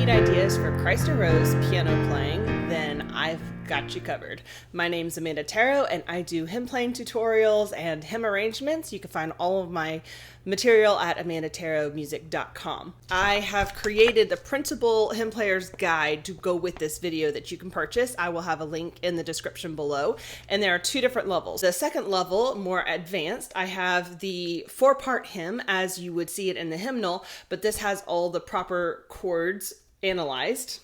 need ideas for Christ Arose piano playing, then I've got you covered. My name's Amanda Taro, and I do hymn playing tutorials and hymn arrangements. You can find all of my material at amandataromusic.com. I have created the printable hymn player's guide to go with this video that you can purchase. I will have a link in the description below, and there are two different levels. The second level, more advanced, I have the 4-part hymn as you would see it in the hymnal, but this has all the proper chords analyzed.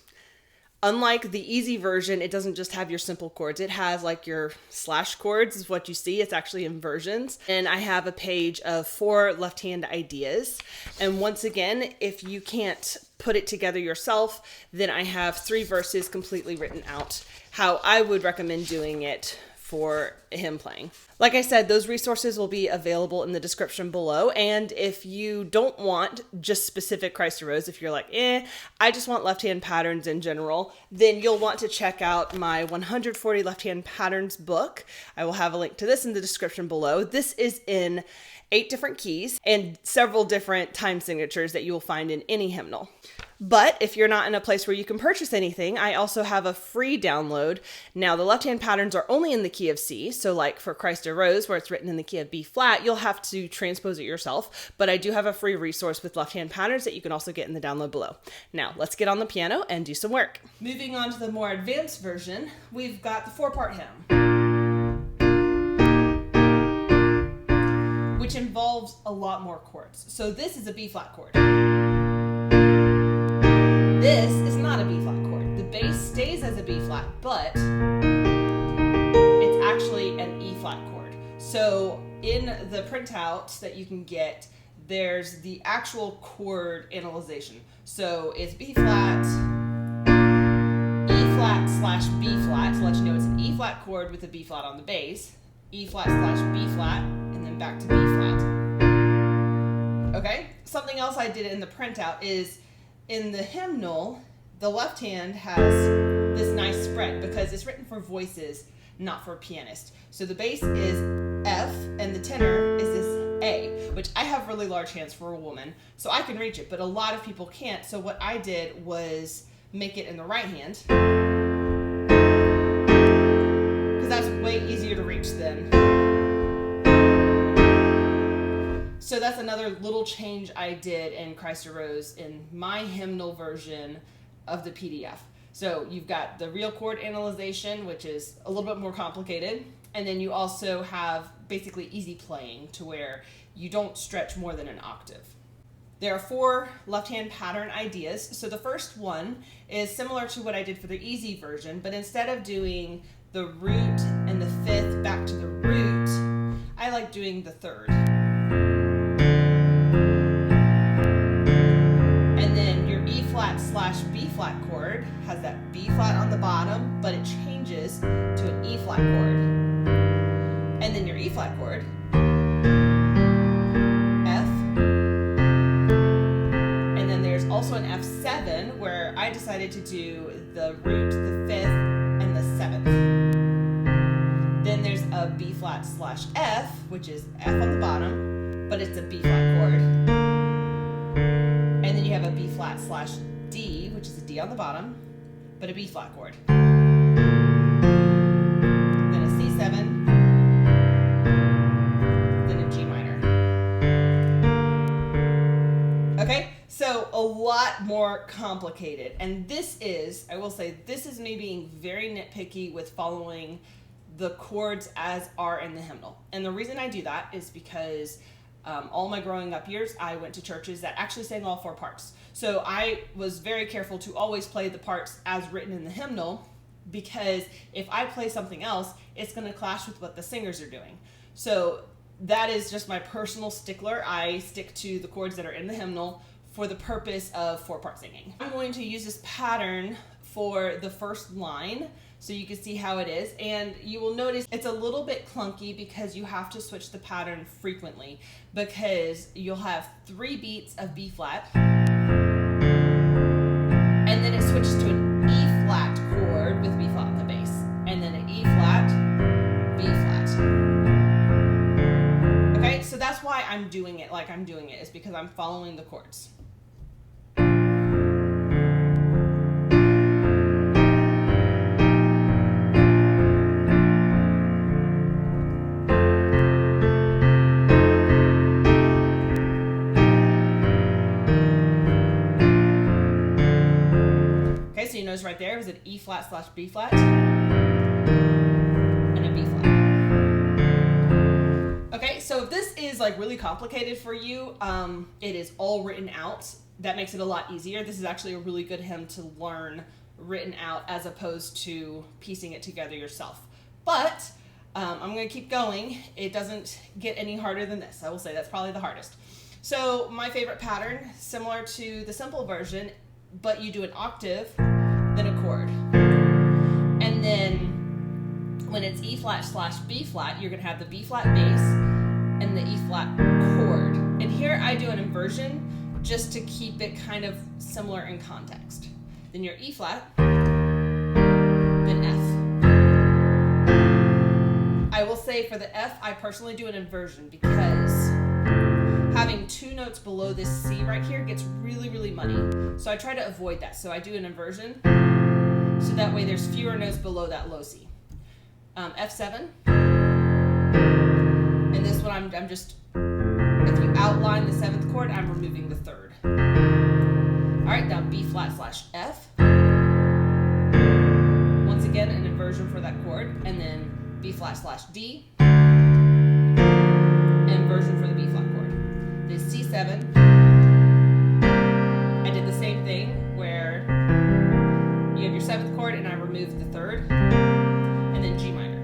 Unlike the easy version, it doesn't just have your simple chords. It has like your slash chords is what you see. It's actually inversions. And I have a page of 4 left-hand ideas. And once again, if you can't put it together yourself, then I have 3 verses completely written out how I would recommend doing it for hymn playing. Like I said, those resources will be available in the description below. And if you don't want just specific Christ Arose, if you're like, I just want left-hand patterns in general, then you'll want to check out my 140 left-hand patterns book. I will have a link to this in the description below. This is in 8 different keys and several different time signatures that you will find in any hymnal. But if you're not in a place where you can purchase anything, I also have a free download. Now, the left-hand patterns are only in the key of C. So like for Christ Arose, where it's written in the key of B flat, you'll have to transpose it yourself. But I do have a free resource with left-hand patterns that you can also get in the download below. Now, let's get on the piano and do some work. Moving on to the more advanced version, we've got the 4-part hymn, which involves a lot more chords. So this is a B flat chord. This is not a B flat chord. The bass stays as a B flat, but it's actually an E flat chord. So in the printouts that you can get, there's the actual chord analyzation. So it's B flat, E flat slash B flat, to let you know it's an E flat chord with a B flat on the bass, E flat slash B flat, and then back to B flat. Okay? Something else I did in the printout is in the hymnal, the left hand has this nice spread because it's written for voices, not for pianists. So the bass is F and the tenor is this A, which I have really large hands for a woman, so I can reach it, but a lot of people can't. So what I did was make it in the right hand, because that's way easier to reach than. So that's another little change I did in Christ Arose in my hymnal version of the PDF. So you've got the real chord analyzation, which is a little bit more complicated. And then you also have basically easy playing to where you don't stretch more than an octave. There are 4 left-hand pattern ideas. So the first one is similar to what I did for the easy version, but instead of doing the root and the 5th back to the root, I like doing the 3rd. Slash B flat chord has that B flat on the bottom, but it changes to an E flat chord. And then your E flat chord, F. And then there's also an F7 where I decided to do the root, the 5th, and the 7th. Then there's a B flat slash F, which is F on the bottom, but it's a B flat chord. And then you have a B flat slash D, which is a D on the bottom, but a B flat chord. Then a C7, then a G minor. Okay, so a lot more complicated. And this is, I will say, this is me being very nitpicky with following the chords as are in the hymnal. And the reason I do that is because all my growing up years, I went to churches that actually sang all 4 parts. So I was very careful to always play the parts as written in the hymnal, because if I play something else, it's going to clash with what the singers are doing. So that is just my personal stickler. I stick to the chords that are in the hymnal for the purpose of 4-part singing. I'm going to use this pattern for the first line, so you can see how it is, and you will notice it's a little bit clunky because you have to switch the pattern frequently, because you'll have 3 beats of B flat, and then it switches to an E flat chord with B flat on the bass, and then an E flat, B flat. Okay, so that's why I'm doing it like I'm doing it, is because I'm following the chords. right there was an E flat slash B flat and a B flat. Okay, so if this is like really complicated for you, it is all written out. That makes it a lot easier. This is actually a really good hymn to learn written out as opposed to piecing it together yourself. But I'm going to keep going. It doesn't get any harder than this. I will say that's probably the hardest. So my favorite pattern, similar to the simple version, but you do an octave, then a chord. And then when it's E flat slash B flat, you're going to have the B flat bass and the E flat chord. And here I do an inversion just to keep it kind of similar in context. Then your E flat, then F. I will say for the F, I personally do an inversion because having two notes below this C right here gets really, really muddy. So I try to avoid that. So I do an inversion so that way there's fewer notes below that low C. F7. And this one I'm just, if you outline the 7th chord, I'm removing the 3rd. All right, now B flat slash F. Once again, an inversion for that chord, and then B flat slash D, inversion for the B flat chord. Then C7. I did the same thing where you have your 7th chord and I removed the 3rd, and then G minor.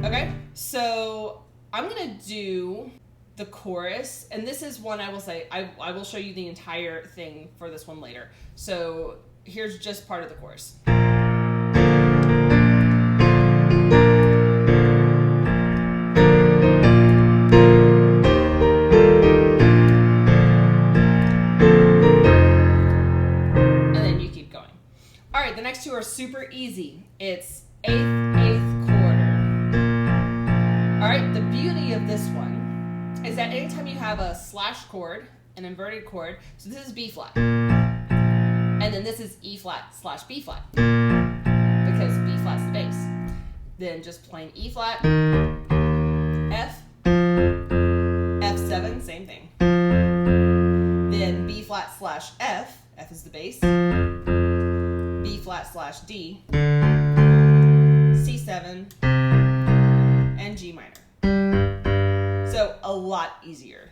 Okay, so I'm gonna do the chorus, and this is one I will say, I will show you the entire thing for this one later. So here's just part of the chorus. And then you keep going. All right, the next two are super easy. It's 8th quarter. All right, the beauty of this one is that anytime you have a slash chord, an inverted chord, so this is B flat, and then this is E flat slash B flat, because B flat's the bass. Then just plain E flat, F, F7, same thing. Then B flat slash F, F is the bass, B flat slash D, C7, and G minor. So a lot easier.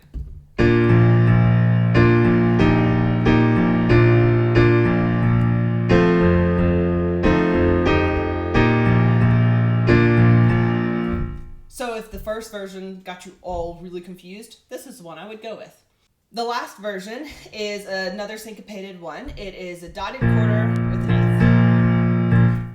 So if the first version got you all really confused, this is the one I would go with. The last version is another syncopated one. It is a dotted quarter with an eighth.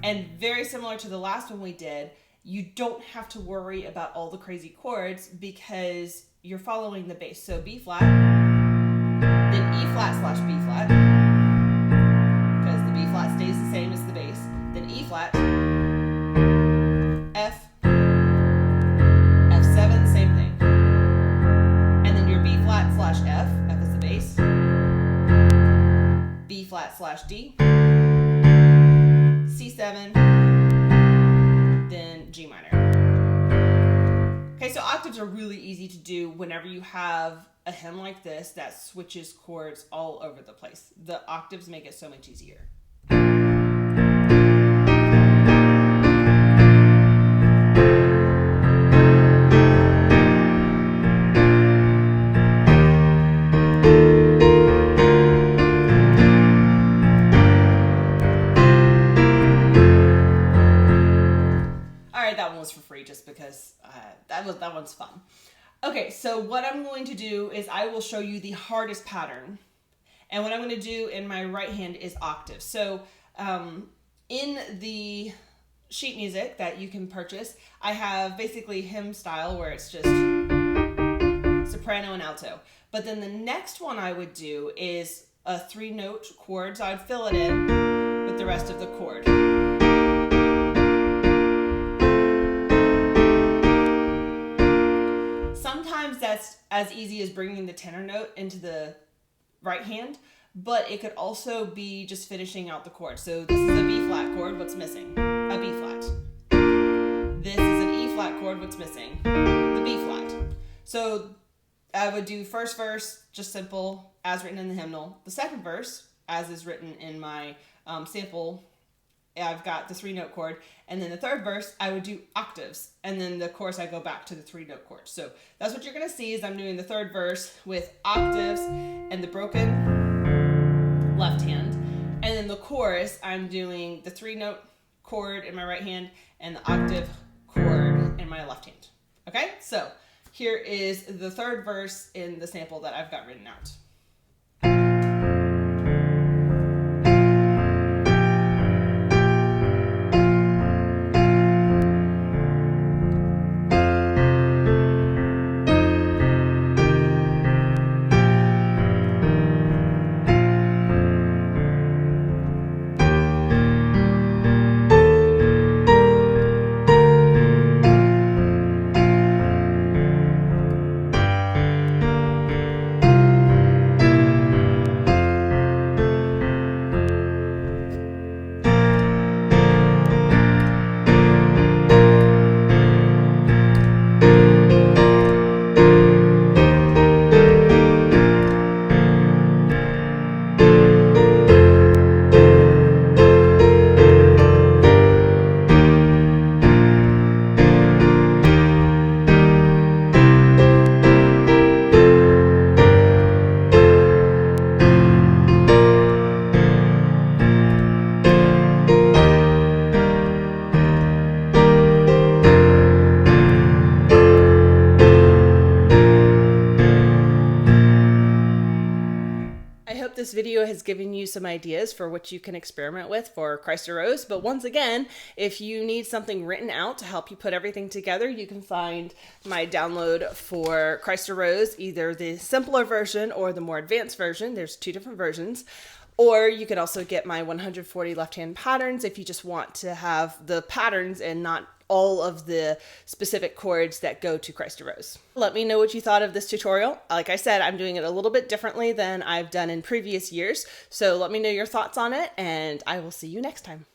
And very similar to the last one we did, you don't have to worry about all the crazy chords because you're following the bass. So B flat, then E flat slash B flat, because the B flat stays the same as the bass, then E flat, F, F7, same thing. And then your B flat slash F, F is the bass, B flat slash D, C7, then G minor. Okay, so octaves are really easy to do whenever you have a hymn like this that switches chords all over the place. The octaves make it so much easier. That one was for free just because that one's fun. Okay, so what I'm going to do is I will show you the hardest pattern. And what I'm going to do in my right hand is octave. So in the sheet music that you can purchase, I have basically hymn style where it's just soprano and alto. But then the next one I would do is a 3-note chord. So I'd fill it in with the rest of the chord. Sometimes that's as easy as bringing the tenor note into the right hand, but it could also be just finishing out the chord. So this is a B flat chord, what's missing? A B flat. This is an E flat chord, what's missing? The B flat. So I would do first verse, just simple, as written in the hymnal. The second verse, as is written in my sample. I've got the 3-note chord, and then the third verse I would do octaves, and then the chorus I go back to the 3-note chord. So that's what you're gonna see is I'm doing the third verse with octaves and the broken left hand, and then the chorus I'm doing the 3-note chord in my right hand and the octave chord in my left hand. Okay, so here is the third verse in the sample that I've got written out. This video has given you some ideas for what you can experiment with for Christ Arose. But once again, if you need something written out to help you put everything together, you can find my download for Christ Arose, either the simpler version or the more advanced version. There's 2 different versions. Or you could also get my 140 left-hand patterns if you just want to have the patterns and not all of the specific chords that go to Christ Arose. Let me know what you thought of this tutorial. Like I said, I'm doing it a little bit differently than I've done in previous years, so let me know your thoughts on it, and I will see you next time.